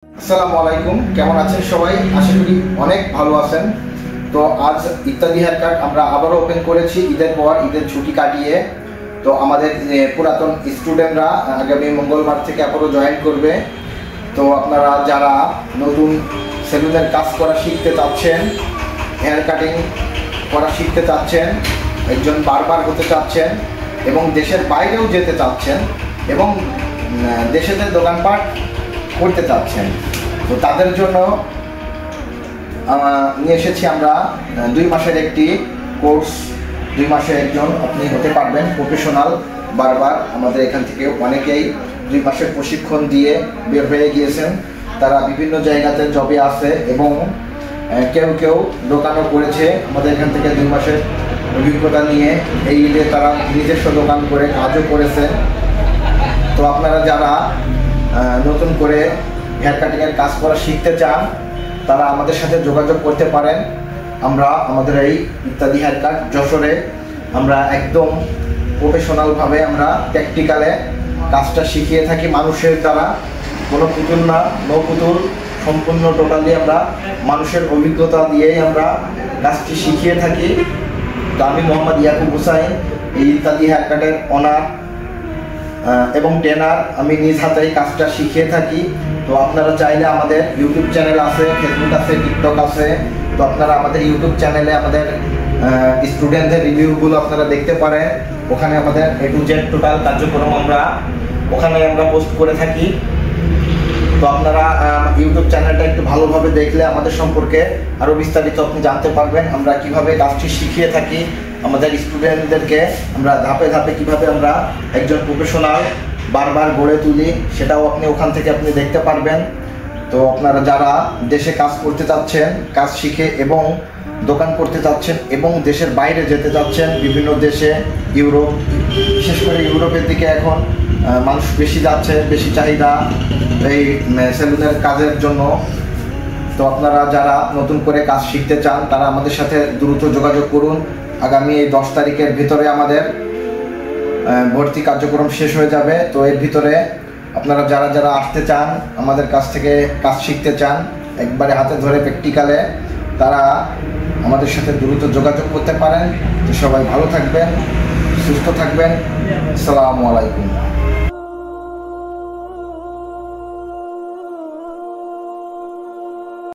আসসালামু আলাইকুম, কেমন আছেন সবাই? আশা করি অনেক ভালো আছেন। তো আজ ইত্যাদি হেয়ার কাট আমরা আবারও ওপেন করেছি ঈদের পর, ঈদের ছুটি কাটিয়ে। তো আমাদের পুরাতন স্টুডেন্টরা আগামী মঙ্গলবার থেকে আবারও জয়েন করবে। তো আপনারা যারা নতুন সেলুনের কাজ করা শিখতে চাচ্ছেন, হেয়ার কাটিং করা শিখতে চাচ্ছেন, একজন বারবার হতে চাচ্ছেন এবং দেশের বাইরেও যেতে চাচ্ছেন এবং দেশেতে দোকানপাট করতে চাচ্ছেন, তো তাদের জন্য নিয়ে এসেছি আমরা 2 মাসের একটি কোর্স। 2 মাসে একজন আপনি হতে পারবেন প্রফেশনাল বারবার। আমাদের এখান থেকে অনেকেই 2 মাসের প্রশিক্ষণ দিয়ে বের হয়ে গিয়েছেন। তারা বিভিন্ন জায়গাতে জবে আছে এবং কেউ দোকানও করেছে। আমাদের এখান থেকে 2 মাসের অভিজ্ঞতা নিয়ে এই ঈদে তারা নিজস্ব দোকান করে কাজও করেছে। তো আপনারা যারা নতুন করে হেয়ার কাটিংয়ের কাজ করা শিখতে চান তারা আমাদের সাথে যোগাযোগ করতে পারেন। আমরা আমাদের এই ইত্যাদি হেয়ার কাট যশোরে আমরা একদম প্রফেশনালভাবে আমরা প্র্যাকটিক্যালে কাজটা শিখিয়ে থাকি মানুষের দ্বারা, কোনো পুতুল না, নো পুতুল, সম্পূর্ণ টোটালি আমরা মানুষের অভিজ্ঞতা দিয়েই আমরা কাজটি শিখিয়ে থাকি। তো আমি মোহাম্মদ ইয়াকুব হুসাইন, এই ইত্যাদি হেয়ার কাটের অনার এবং ট্রেনার। আমি নিজ হাতেই কাজটা শিখিয়ে থাকি। তো আপনারা চাইলে আমাদের ইউটিউব চ্যানেল আছে, ফেসবুক আছে, টিকটক আছে। তো আপনারা আমাদের ইউটিউব চ্যানেলে আমাদের স্টুডেন্টদের রিভিউগুলো আপনারা দেখতে পারেন। ওখানে আমাদের A to Z টোটাল কার্যক্রম আমরা ওখানে পোস্ট করে থাকি। তো আপনারা ইউটিউব চ্যানেলটা একটু ভালোভাবে দেখলে আমাদের সম্পর্কে আরও বিস্তারিত আপনি জানতে পারবেন। আমরা কিভাবে কাজটি শিখিয়ে থাকি, আমাদের স্টুডেন্টদেরকে আমরা ধাপে ধাপে কিভাবে আমরা একজন প্রফেশনাল বারবার গড়ে তুলি, সেটাও আপনি ওখান থেকে আপনি দেখতে পারবেন। তো আপনারা যারা দেশে কাজ করতে চাচ্ছেন, কাজ শিখে এবং দোকান করতে চাচ্ছেন এবং দেশের বাইরে যেতে চাচ্ছেন, বিভিন্ন দেশে, ইউরোপ, বিশেষ করে ইউরোপের দিকে এখন মানুষ বেশি যাচ্ছে, বেশি চাহিদা এই সেলুনের কাজের জন্য। তো আপনারা যারা নতুন করে কাজ শিখতে চান তারা আমাদের সাথে দ্রুত যোগাযোগ করুন। আগামী 10 তারিখের ভিতরে আমাদের ভর্তি কার্যক্রম শেষ হয়ে যাবে। তো এর ভিতরে আপনারা যারা আসতে চান, আমাদের কাছ থেকে কাজ শিখতে চান একবারে হাতে ধরে প্র্যাকটিক্যালে, তারা আমাদের সাথে দ্রুত যোগাযোগ করতে পারেন। তো সবাই ভালো থাকবেন, সুস্থ থাকবেন। আসসালামু আলাইকুম।